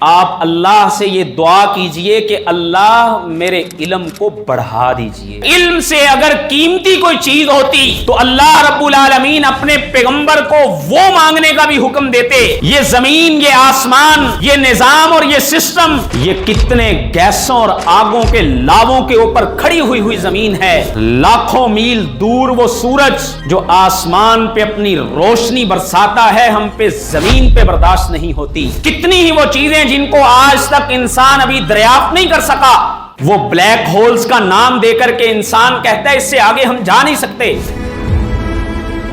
آپ اللہ سے یہ دعا کیجئے کہ اللہ میرے علم کو بڑھا دیجئے۔ علم سے اگر قیمتی کوئی چیز ہوتی تو اللہ رب العالمین اپنے پیغمبر کو وہ مانگنے کا بھی حکم دیتے۔ یہ زمین، یہ آسمان، یہ نظام اور یہ سسٹم، یہ کتنے گیسوں اور آگوں کے لاووں کے اوپر کھڑی ہوئی زمین ہے۔ لاکھوں میل دور وہ سورج جو آسمان پہ اپنی روشنی برساتا ہے، ہم پہ زمین پہ برداشت نہیں ہوتی۔ کتنی ہی وہ چیزیں جن کو آج تک انسان ابھی دریافت نہیں کر سکا، وہ بلیک ہولز کا نام دے کر کے انسان کہتا ہے اس سے آگے ہم جا نہیں سکتے۔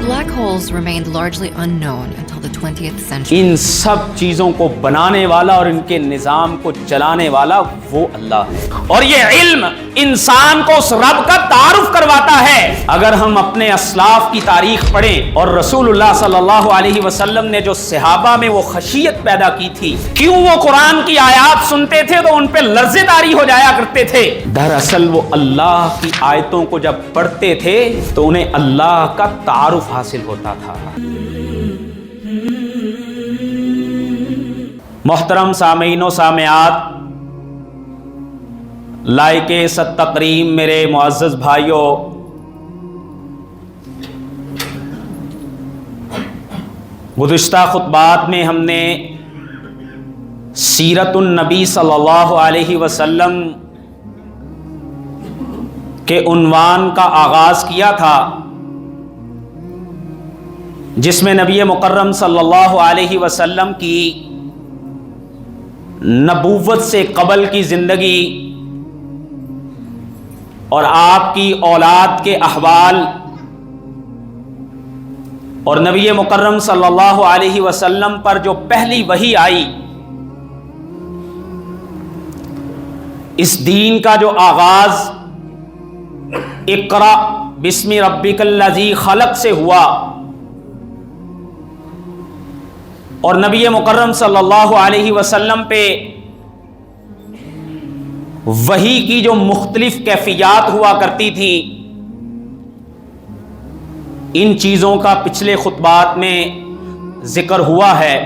Black holes remained largely unknown until the 20th century. ان سب چیزوں کو بنانے والا اور ان کے نظام کو چلانے والا وہ اللہ ہے، اور یہ علم انسان کو اس رب کا تعارف کرواتا ہے۔ اگر ہم اپنے اسلاف کی تاریخ پڑھیں اور رسول اللہ صلی اللہ علیہ وسلم نے جو صحابہ میں وہ خشیت پیدا کی تھی، کیوں وہ قرآن کی آیات سنتے تھے تو ان پہ لرزے طاری ہو جایا کرتے تھے؟ دراصل وہ اللہ کی آیتوں کو جب پڑھتے تھے تو انہیں اللہ کا تعارف حاصل ہوتا تھا۔ محترم سامعین و سامعات، لائق ست تکریم میرے معزز بھائیوں، گزشتہ خطبات میں ہم نے سیرت النبی صلی اللہ علیہ وسلم کے عنوان کا آغاز کیا تھا، جس میں نبی مکرم صلی اللہ علیہ وسلم کی نبوت سے قبل کی زندگی اور آپ کی اولاد کے احوال اور نبی مکرم صلی اللہ علیہ وسلم پر جو پہلی وحی آئی، اس دین کا جو آغاز اقرأ بسم ربک الذی خلق سے ہوا، اور نبی مکرم صلی اللہ علیہ وسلم پہ وحی کی جو مختلف کیفیات ہوا کرتی تھی، ان چیزوں کا پچھلے خطبات میں ذکر ہوا ہے۔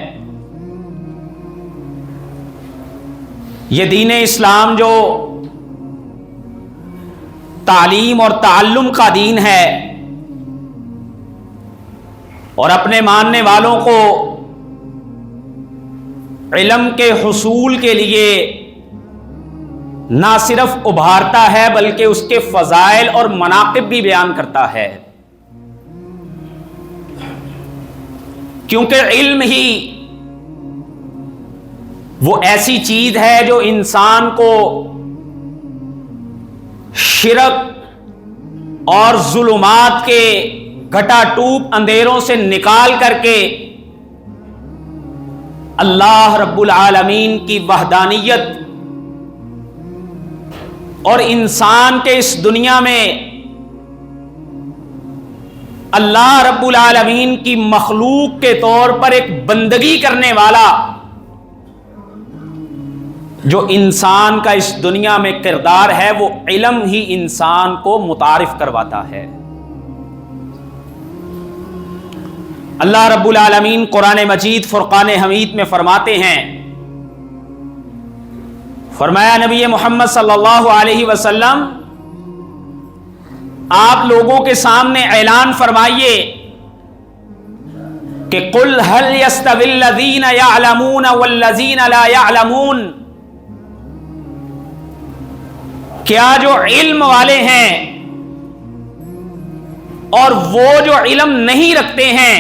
یہ دین اسلام جو تعلیم اور تعلم کا دین ہے، اور اپنے ماننے والوں کو علم کے حصول کے لیے نہ صرف ابھارتا ہے بلکہ اس کے فضائل اور مناقب بھی بیان کرتا ہے، کیونکہ علم ہی وہ ایسی چیز ہے جو انسان کو شرک اور ظلمات کے گھٹا ٹوپ اندھیروں سے نکال کر کے اللہ رب العالمین کی وحدانیت اور انسان کے اس دنیا میں اللہ رب العالمین کی مخلوق کے طور پر ایک بندگی کرنے والا جو انسان کا اس دنیا میں کردار ہے، وہ علم ہی انسان کو متعارف کرواتا ہے۔ اللہ رب العالمین قرآن مجید فرقان حمید میں فرماتے ہیں، فرمایا نبی محمد صلی اللہ علیہ وسلم آپ لوگوں کے سامنے اعلان فرمائیے کہ قل هل يستوي الذين يعلمون والذين لا يعلمون، کیا جو علم والے ہیں اور وہ جو علم نہیں رکھتے ہیں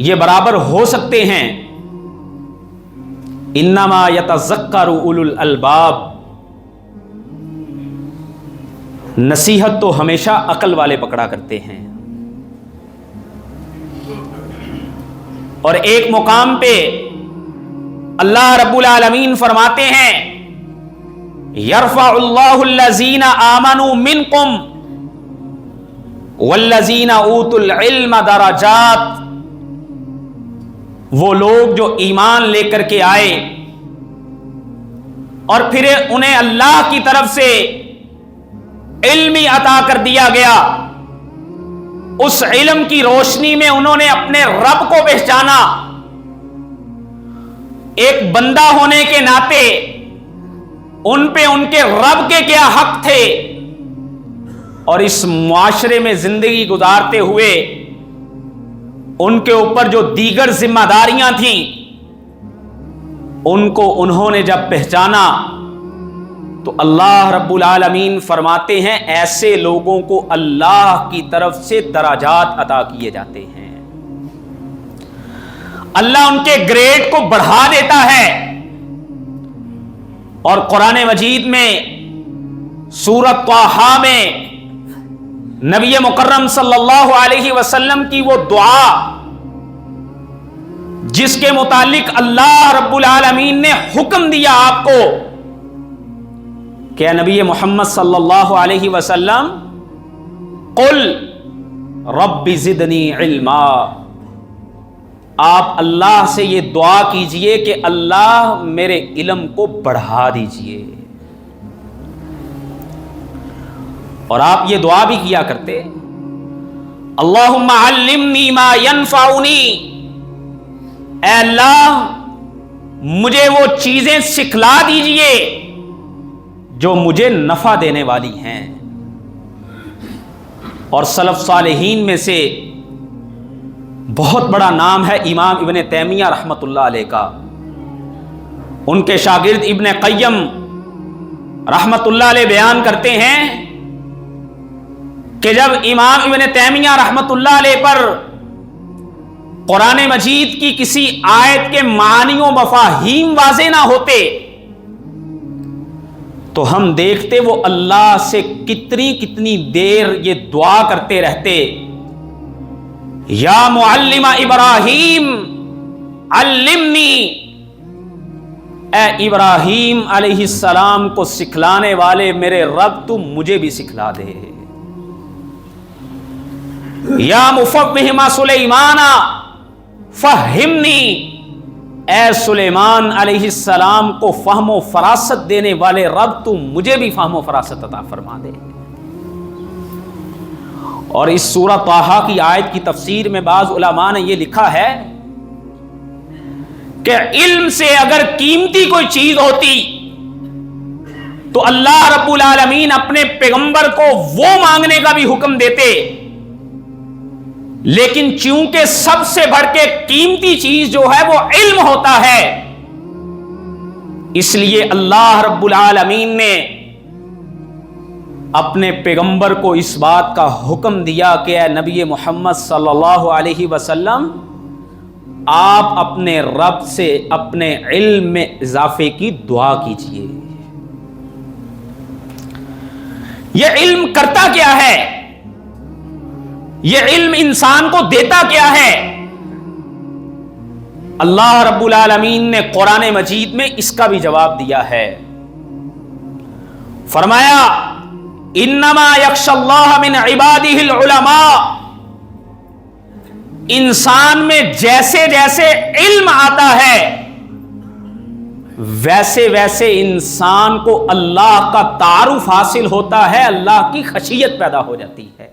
یہ برابر ہو سکتے ہیں؟ انما یتذکر اولو الالباب، نصیحت تو ہمیشہ عقل والے پکڑا کرتے ہیں۔ اور ایک مقام پہ اللہ رب العالمین فرماتے ہیں، یرفع اللہ الذین آمنوا منکم والذین اوتوا العلم درجات، وہ لوگ جو ایمان لے کر کے آئے اور پھر انہیں اللہ کی طرف سے علم عطا کر دیا گیا، اس علم کی روشنی میں انہوں نے اپنے رب کو پہچانا، ایک بندہ ہونے کے ناطے ان پہ ان کے رب کے کیا حق تھے، اور اس معاشرے میں زندگی گزارتے ہوئے ان کے اوپر جو دیگر ذمہ داریاں تھیں ان کو انہوں نے جب پہچانا تو اللہ رب العالمین فرماتے ہیں ایسے لوگوں کو اللہ کی طرف سے درجات عطا کیے جاتے ہیں، اللہ ان کے گریڈ کو بڑھا دیتا ہے۔ اور قرآن مجید میں سورۃ طٰہٰ میں نبی مکرم صلی اللہ علیہ وسلم کی وہ دعا جس کے متعلق اللہ رب العالمین نے حکم دیا آپ کو کہ نبی محمد صلی اللہ علیہ وسلم قل رب زدنی علما، آپ اللہ سے یہ دعا کیجئے کہ اللہ میرے علم کو بڑھا دیجئے۔ اور آپ یہ دعا بھی کیا کرتے، اللہم علمنی ما ینفعنی، اے اللہ مجھے وہ چیزیں سکھلا دیجئے جو مجھے نفع دینے والی ہیں۔ اور سلف صالحین میں سے بہت بڑا نام ہے امام ابن تیمیہ رحمۃ اللہ علیہ کا، ان کے شاگرد ابن قیم رحمۃ اللہ علیہ بیان کرتے ہیں کہ جب امام ابن تیمیہ رحمۃ اللہ علیہ پر قرآن مجید کی کسی آیت کے معنی و مفاہیم واضح نہ ہوتے تو ہم دیکھتے وہ اللہ سے کتنی دیر یہ دعا کرتے رہتے، یا معلم ابراہیم علمنی، اے ابراہیم علیہ السلام کو سکھلانے والے میرے رب تو مجھے بھی سکھلا دے، یا مفہم سلیمان فہمنی، اے سلیمان علیہ السلام کو فہم و فراست دینے والے رب تو مجھے بھی فہم و فراست عطا فرما دے۔ اور اس سورہ طٰہٰ کی آیت کی تفسیر میں بعض علماء نے یہ لکھا ہے کہ علم سے اگر قیمتی کوئی چیز ہوتی تو اللہ رب العالمین اپنے پیغمبر کو وہ مانگنے کا بھی حکم دیتے، لیکن چونکہ سب سے بڑھ کے قیمتی چیز جو ہے وہ علم ہوتا ہے، اس لیے اللہ رب العالمین نے اپنے پیغمبر کو اس بات کا حکم دیا کہ اے نبی محمد صلی اللہ علیہ وسلم آپ اپنے رب سے اپنے علم میں اضافے کی دعا کیجیے۔ یہ علم کرتا کیا ہے؟ یہ علم انسان کو دیتا کیا ہے؟ اللہ رب العالمین نے قرآن مجید میں اس کا بھی جواب دیا ہے، فرمایا انما یخشی اللہ من عبادہ العلماء، انسان میں جیسے جیسے علم آتا ہے ویسے ویسے انسان کو اللہ کا تعارف حاصل ہوتا ہے، اللہ کی خشیت پیدا ہو جاتی ہے۔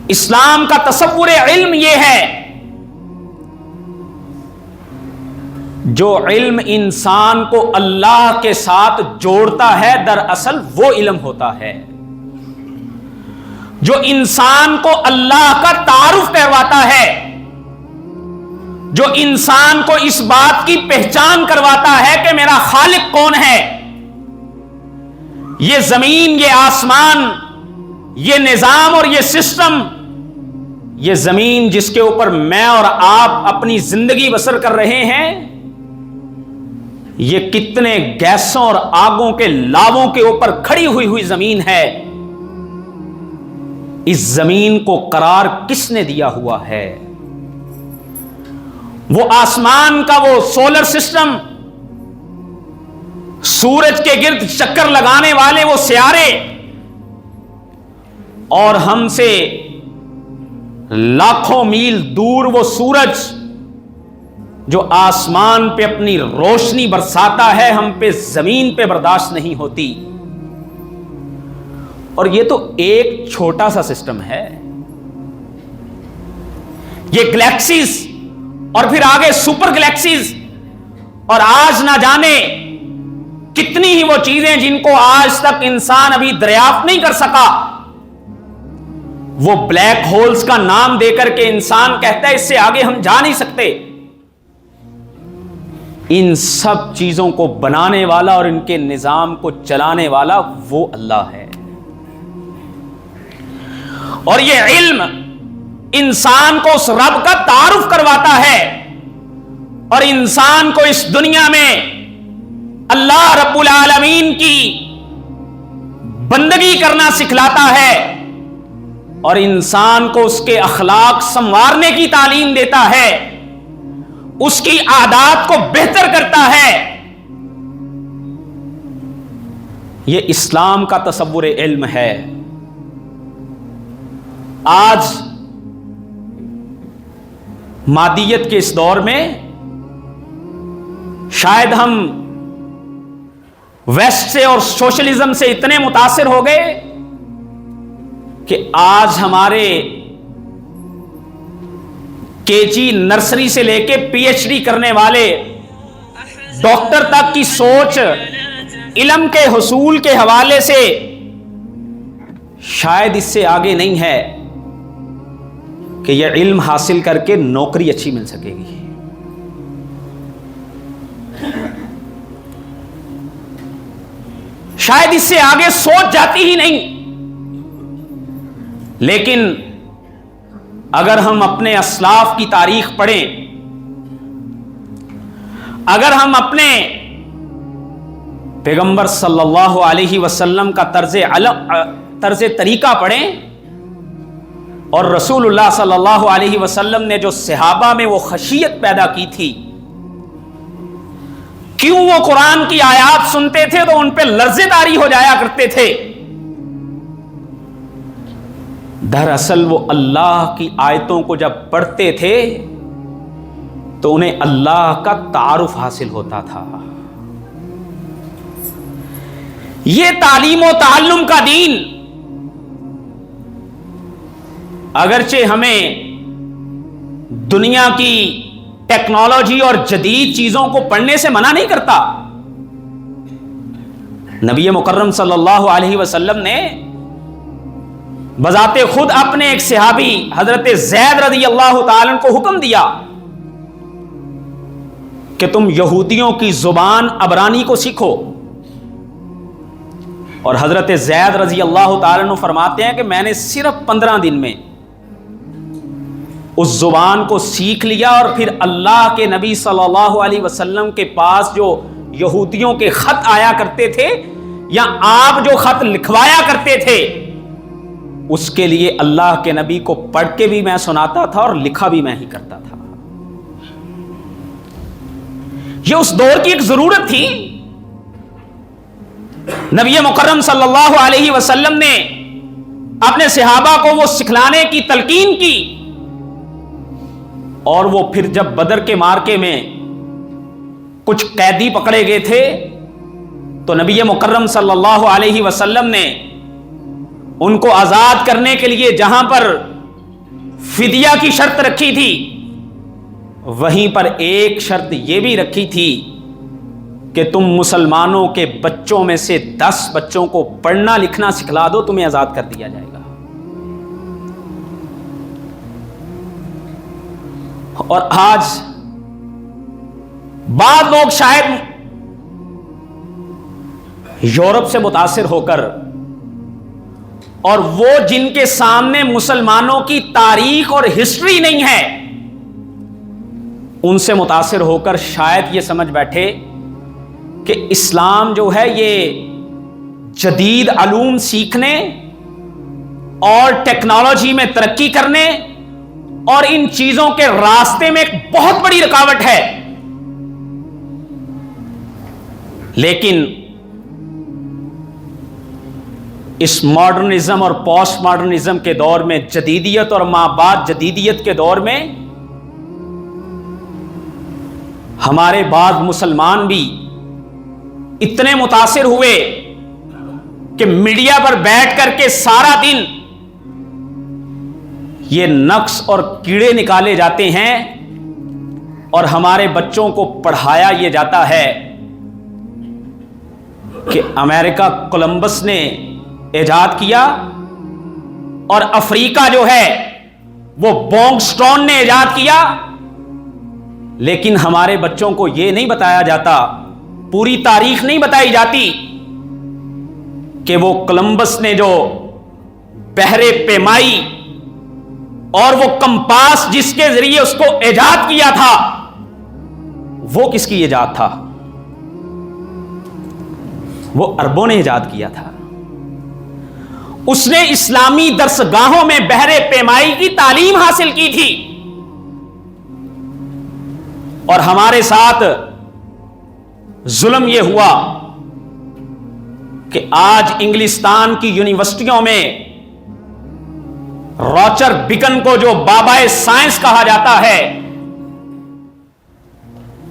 اسلام کا تصور علم یہ ہے، جو علم انسان کو اللہ کے ساتھ جوڑتا ہے دراصل وہ علم ہوتا ہے، جو انسان کو اللہ کا تعارف کرواتا ہے، جو انسان کو اس بات کی پہچان کرواتا ہے کہ میرا خالق کون ہے، یہ زمین، یہ آسمان، یہ نظام اور یہ سسٹم، یہ زمین جس کے اوپر میں اور آپ اپنی زندگی بسر کر رہے ہیں، یہ کتنے گیسوں اور آگوں کے لاووں کے اوپر کھڑی ہوئی زمین ہے، اس زمین کو قرار کس نے دیا ہوا ہے؟ وہ آسمان کا وہ سولر سسٹم، سورج کے گرد چکر لگانے والے وہ سیارے، اور ہم سے لاکھوں میل دور وہ سورج جو آسمان پہ اپنی روشنی برساتا ہے، ہم پہ زمین پہ برداشت نہیں ہوتی۔ اور یہ تو ایک چھوٹا سا سسٹم ہے، یہ گلیکسیز اور پھر آگے سپر گلیکسیز، اور آج نہ جانے کتنی ہی وہ چیزیں جن کو آج تک انسان ابھی دریافت نہیں کر سکا، وہ بلیک ہولز کا نام دے کر کے انسان کہتا ہے اس سے آگے ہم جا نہیں سکتے۔ ان سب چیزوں کو بنانے والا اور ان کے نظام کو چلانے والا وہ اللہ ہے۔ اور یہ علم انسان کو اس رب کا تعارف کرواتا ہے اور انسان کو اس دنیا میں اللہ رب العالمین کی بندگی کرنا سکھلاتا ہے اور انسان کو اس کے اخلاق سنوارنے کی تعلیم دیتا ہے، اس کی عادات کو بہتر کرتا ہے۔ یہ اسلام کا تصور علم ہے۔ آج مادیت کے اس دور میں شاید ہم ویسٹ سے اور سوشلزم سے اتنے متاثر ہو گئے کہ آج ہمارے کے جی نرسری سے لے کے پی ایچ ڈی کرنے والے ڈاکٹر تک کی سوچ علم کے حصول کے حوالے سے شاید اس سے آگے نہیں ہے کہ یہ علم حاصل کر کے نوکری اچھی مل سکے گی۔ شاید اس سے آگے سوچ جاتی ہی نہیں۔ لیکن اگر ہم اپنے اسلاف کی تاریخ پڑھیں، اگر ہم اپنے پیغمبر صلی اللہ علیہ وسلم کا طرز طریقہ پڑھیں اور رسول اللہ صلی اللہ علیہ وسلم نے جو صحابہ میں وہ خشیت پیدا کی تھی، کیوں وہ قرآن کی آیات سنتے تھے تو ان پہ لرزے طاری ہو جایا کرتے تھے، دراصل وہ اللہ کی آیتوں کو جب پڑھتے تھے تو انہیں اللہ کا تعارف حاصل ہوتا تھا۔ یہ تعلیم و تعلم کا دین اگرچہ ہمیں دنیا کی ٹیکنالوجی اور جدید چیزوں کو پڑھنے سے منع نہیں کرتا، نبی مکرم صلی اللہ علیہ وسلم نے بذات خود اپنے ایک صحابی حضرت زید رضی اللہ تعالیٰ کو حکم دیا کہ تم یہودیوں کی زبان عبرانی کو سیکھو، اور حضرت زید رضی اللہ تعالیٰ عنہ فرماتے ہیں کہ میں نے صرف 15 دن میں اس زبان کو سیکھ لیا، اور پھر اللہ کے نبی صلی اللہ علیہ وسلم کے پاس جو یہودیوں کے خط آیا کرتے تھے یا آپ جو خط لکھوایا کرتے تھے، اس کے لیے اللہ کے نبی کو پڑھ کے بھی میں سناتا تھا اور لکھا بھی میں ہی کرتا تھا۔ یہ اس دور کی ایک ضرورت تھی۔ نبی مکرم صلی اللہ علیہ وسلم نے اپنے صحابہ کو وہ سکھلانے کی تلقین کی، اور وہ پھر جب بدر کے مارکے میں کچھ قیدی پکڑے گئے تھے تو نبی مکرم صلی اللہ علیہ وسلم نے ان کو آزاد کرنے کے لیے جہاں پر فدیہ کی شرط رکھی تھی، وہیں پر ایک شرط یہ بھی رکھی تھی کہ تم مسلمانوں کے بچوں میں سے 10 بچوں کو پڑھنا لکھنا سکھلا دو، تمہیں آزاد کر دیا جائے گا۔ اور آج بعض لوگ شاید یورپ سے متاثر ہو کر، اور وہ جن کے سامنے مسلمانوں کی تاریخ اور ہسٹری نہیں ہے، ان سے متاثر ہو کر شاید یہ سمجھ بیٹھے کہ اسلام جو ہے یہ جدید علوم سیکھنے اور ٹیکنالوجی میں ترقی کرنے اور ان چیزوں کے راستے میں ایک بہت بڑی رکاوٹ ہے۔ لیکن اس ماڈرنزم اور پوسٹ ماڈرنزم کے دور میں، جدیدیت اور ما بعد جدیدیت کے دور میں، ہمارے بعض مسلمان بھی اتنے متاثر ہوئے کہ میڈیا پر بیٹھ کر کے سارا دن یہ نقص اور کیڑے نکالے جاتے ہیں اور ہمارے بچوں کو پڑھایا یہ جاتا ہے کہ امریکہ کولمبس نے ایجاد کیا اور افریقہ جو ہے وہ بونگسٹون نے ایجاد کیا، لیکن ہمارے بچوں کو یہ نہیں بتایا جاتا، پوری تاریخ نہیں بتائی جاتی کہ وہ کولمبس نے جو بحر پیمائی اور وہ کمپاس جس کے ذریعے اس کو ایجاد کیا تھا، وہ کس کی ایجاد تھا؟ وہ عربوں نے ایجاد کیا تھا۔ اس نے اسلامی درسگاہوں میں بحر پیمائی کی تعلیم حاصل کی تھی، اور ہمارے ساتھ ظلم یہ ہوا کہ آج انگلستان کی یونیورسٹیوں میں راچر بیکن کو جو بابائے سائنس کہا جاتا ہے،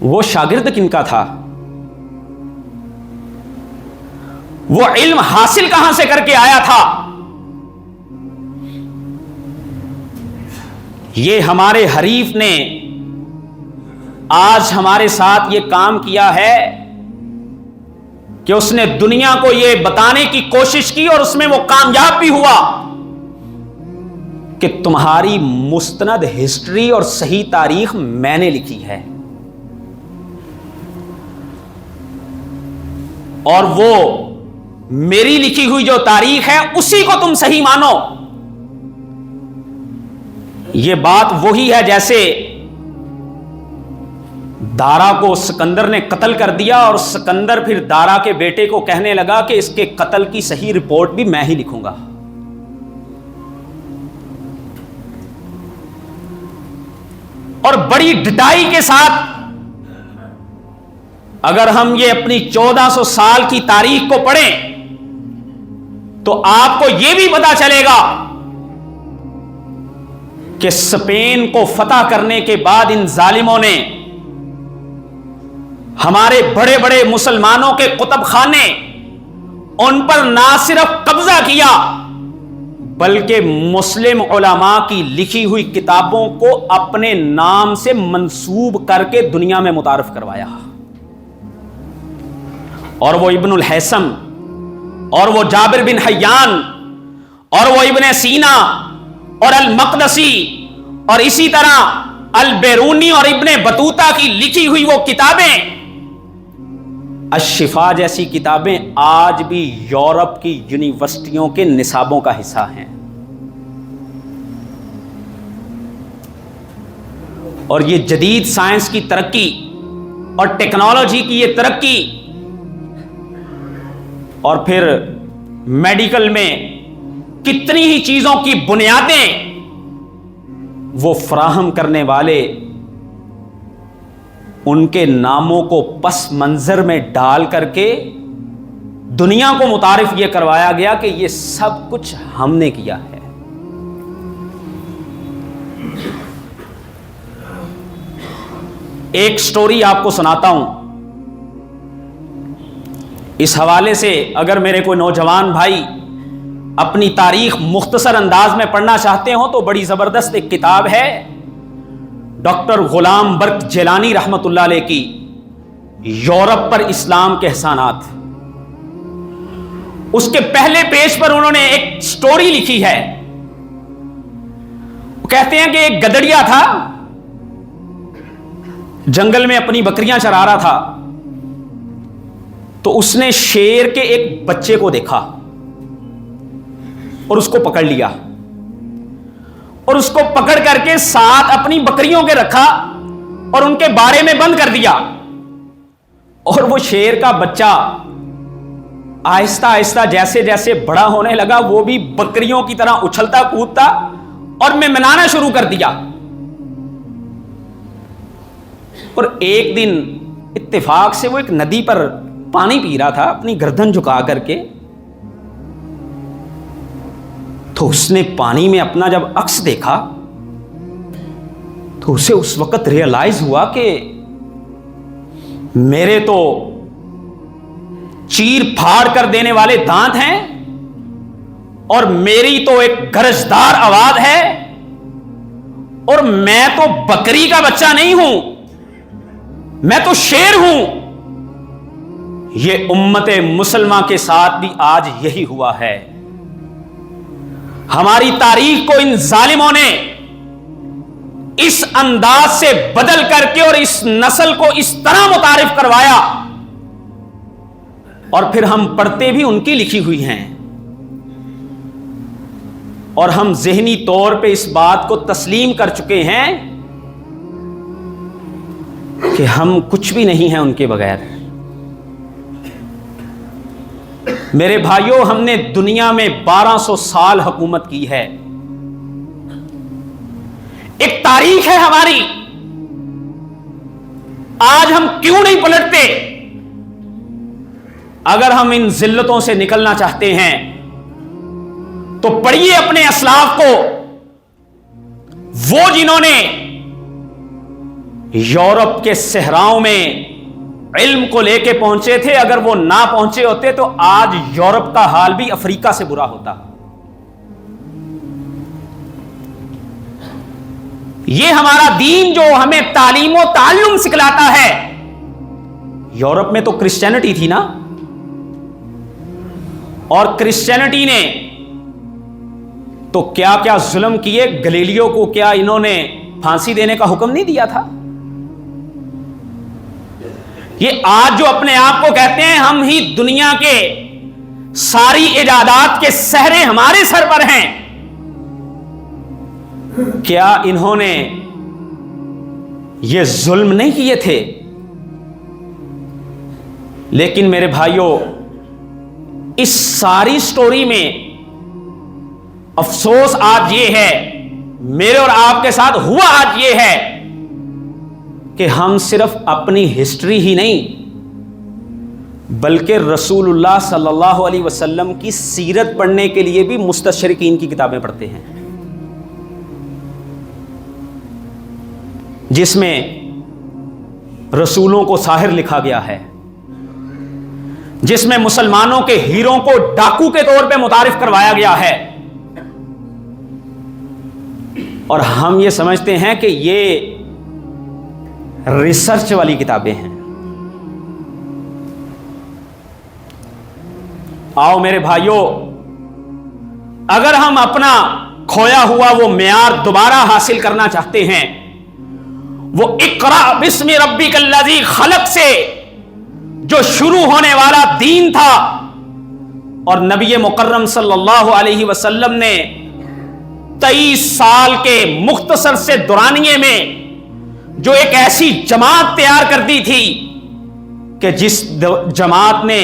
وہ شاگرد کن کا تھا؟ وہ علم حاصل کہاں سے کر کے آیا تھا؟ یہ ہمارے حریف نے آج ہمارے ساتھ یہ کام کیا ہے کہ اس نے دنیا کو یہ بتانے کی کوشش کی، اور اس میں وہ کامیاب بھی ہوا کہ تمہاری مستند ہسٹری اور صحیح تاریخ میں نے لکھی ہے، اور وہ میری لکھی ہوئی جو تاریخ ہے اسی کو تم صحیح مانو۔ یہ بات وہی ہے جیسے دارا کو سکندر نے قتل کر دیا، اور سکندر پھر دارا کے بیٹے کو کہنے لگا کہ اس کے قتل کی صحیح رپورٹ بھی میں ہی لکھوں گا۔ اور بڑی ڈٹائی کے ساتھ اگر ہم یہ اپنی 1400 سال کی تاریخ کو پڑھیں تو آپ کو یہ بھی پتا چلے گا کہ اسپین کو فتح کرنے کے بعد ان ظالموں نے ہمارے بڑے بڑے مسلمانوں کے کتب خانے، ان پر نہ صرف قبضہ کیا بلکہ مسلم علماء کی لکھی ہوئی کتابوں کو اپنے نام سے منسوب کر کے دنیا میں متعارف کروایا، اور وہ ابن الہیثم اور وہ جابر بن حیان اور وہ ابن سینا اور المقدسی اور اسی طرح البیرونی اور ابن بطوطہ کی لکھی ہوئی وہ کتابیں، الشفا جیسی کتابیں آج بھی یورپ کی یونیورسٹیوں کے نصابوں کا حصہ ہیں۔ اور یہ جدید سائنس کی ترقی اور ٹیکنالوجی کی یہ ترقی، اور پھر میڈیکل میں کتنی ہی چیزوں کی بنیادیں وہ فراہم کرنے والے، ان کے ناموں کو پس منظر میں ڈال کر کے دنیا کو متعارف یہ کروایا گیا کہ یہ سب کچھ ہم نے کیا ہے۔ ایک سٹوری آپ کو سناتا ہوں، اس حوالے سے اگر میرے کوئی نوجوان بھائی اپنی تاریخ مختصر انداز میں پڑھنا چاہتے ہوں تو بڑی زبردست ایک کتاب ہے ڈاکٹر غلام برق جیلانی رحمت اللہ علیہ کی یورپ پر اسلام کے احسانات۔ اس کے پہلے پیج پر انہوں نے ایک سٹوری لکھی ہے۔ وہ کہتے ہیں کہ ایک گدڑیا تھا، جنگل میں اپنی بکریاں چرا رہا تھا، تو اس نے شیر کے ایک بچے کو دیکھا اور اس کو پکڑ لیا، اور اس کو پکڑ کر کے ساتھ اپنی بکریوں کے رکھا اور ان کے بارے میں بند کر دیا، اور وہ شیر کا بچہ آہستہ آہستہ جیسے جیسے بڑا ہونے لگا وہ بھی بکریوں کی طرح اچھلتا کودتا اور منانا شروع کر دیا۔ اور ایک دن اتفاق سے وہ ایک ندی پر پانی پی رہا تھا اپنی گردن جھکا کر کے، تو اس نے پانی میں اپنا جب عکس دیکھا تو اسے اس وقت ریئلائز ہوا کہ میرے تو چیر پھاڑ کر دینے والے دانت ہیں اور میری تو ایک گرجدار آواز ہے، اور میں تو بکری کا بچہ نہیں ہوں، میں تو شیر ہوں. یہ امت مسلمہ کے ساتھ بھی آج یہی ہوا ہے. ہماری تاریخ کو ان ظالموں نے اس انداز سے بدل کر کے اور اس نسل کو اس طرح متعارف کروایا، اور پھر ہم پڑھتے بھی ان کی لکھی ہوئی ہیں، اور ہم ذہنی طور پہ اس بات کو تسلیم کر چکے ہیں کہ ہم کچھ بھی نہیں ہیں ان کے بغیر. میرے بھائیوں، ہم نے دنیا میں 1200 سال حکومت کی ہے، ایک تاریخ ہے ہماری. آج ہم کیوں نہیں پلٹتے؟ اگر ہم ان ذلتوں سے نکلنا چاہتے ہیں تو پڑھیے اپنے اسلاف کو، وہ جنہوں نے یورپ کے صحراؤں میں علم کو لے کے پہنچے تھے. اگر وہ نہ پہنچے ہوتے تو آج یورپ کا حال بھی افریقہ سے برا ہوتا. یہ ہمارا دین جو ہمیں تعلیم و تعلم سکھلاتا ہے، یورپ میں تو کرسچینٹی تھی نا، اور کرسچینٹی نے تو کیا کیا ظلم کیے. گلیلیو کو کیا انہوں نے پھانسی دینے کا حکم نہیں دیا تھا؟ یہ آج جو اپنے آپ کو کہتے ہیں ہم ہی دنیا کے ساری ایجادات کے سہرے ہمارے سر پر ہیں، کیا انہوں نے یہ ظلم نہیں کیے تھے؟ لیکن میرے بھائیوں، اس ساری سٹوری میں افسوس آج یہ ہے، میرے اور آپ کے ساتھ ہوا آج یہ ہے کہ ہم صرف اپنی ہسٹری ہی نہیں بلکہ رسول اللہ صلی اللہ علیہ وسلم کی سیرت پڑھنے کے لیے بھی مستشرقین کی کتابیں پڑھتے ہیں، جس میں رسولوں کو ساحر لکھا گیا ہے، جس میں مسلمانوں کے ہیروں کو ڈاکو کے طور پہ متعارف کروایا گیا ہے، اور ہم یہ سمجھتے ہیں کہ یہ ریسرچ والی کتابیں ہیں. آؤ میرے بھائیوں، اگر ہم اپنا کھویا ہوا وہ معیار دوبارہ حاصل کرنا چاہتے ہیں، وہ اقرا بسم ربک الذی خلق سے جو شروع ہونے والا دین تھا، اور نبی مکرم صلی اللہ علیہ وسلم نے 23 سال کے مختصر سے دورانیے میں جو ایک ایسی جماعت تیار کر دی تھی کہ جس جماعت نے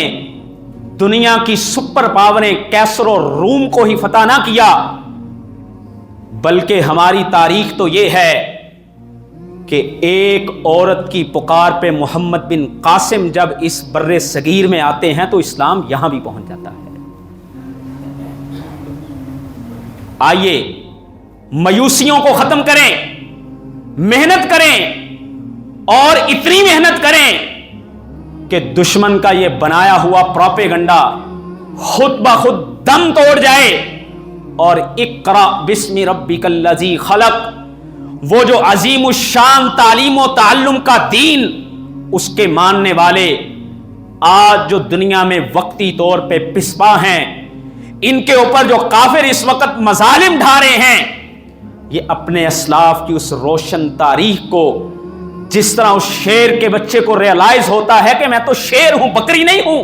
دنیا کی سپر پاوریں کیسر اور روم کو ہی فتح نہ کیا، بلکہ ہماری تاریخ تو یہ ہے کہ ایک عورت کی پکار پہ محمد بن قاسم جب اس بر صغیر میں آتے ہیں تو اسلام یہاں بھی پہنچ جاتا ہے. آئیے مایوسیوں کو ختم کریں، محنت کریں، اور اتنی محنت کریں کہ دشمن کا یہ بنایا ہوا پروپیگنڈا خود بخود دم توڑ جائے، اور اقرا بسم ربک الذی خلق، وہ جو عظیم الشان تعلیم و تعلم کا دین، اس کے ماننے والے آج جو دنیا میں وقتی طور پہ پسپا ہیں، ان کے اوپر جو کافر اس وقت مظالم ڈھا رہے ہیں، یہ اپنے اسلاف کی اس روشن تاریخ کو، جس طرح اس شیر کے بچے کو ریئلائز ہوتا ہے کہ میں تو شیر ہوں، بکری نہیں ہوں،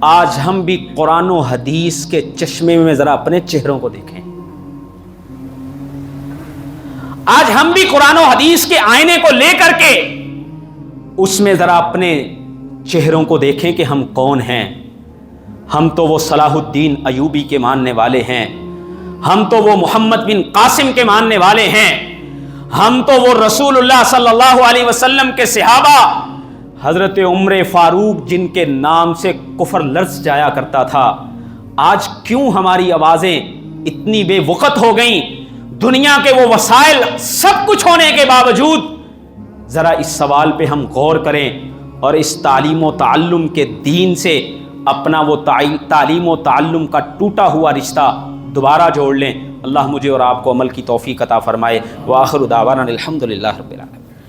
آج ہم بھی قرآن و حدیث کے چشمے میں ذرا اپنے چہروں کو دیکھیں. آج ہم بھی قرآن و حدیث کے آئینے کو لے کر کے اس میں ذرا اپنے چہروں کو دیکھیں کہ ہم کون ہیں. ہم تو وہ صلاح الدین ایوبی کے ماننے والے ہیں، ہم تو وہ محمد بن قاسم کے ماننے والے ہیں، ہم تو وہ رسول اللہ صلی اللہ علیہ وسلم کے صحابہ، حضرت عمر فاروق جن کے نام سے کفر لرز جایا کرتا تھا. آج کیوں ہماری آوازیں اتنی بے وقت ہو گئیں؟ دنیا کے وہ وسائل سب کچھ ہونے کے باوجود ذرا اس سوال پہ ہم غور کریں اور اس تعلیم و تعلم کے دین سے اپنا وہ تعلیم و تعلم کا ٹوٹا ہوا رشتہ دوبارہ جوڑ لیں. اللہ مجھے اور آپ کو عمل کی توفیق عطا فرمائے. وآخر دعوانا الحمدللہ رب العالمین.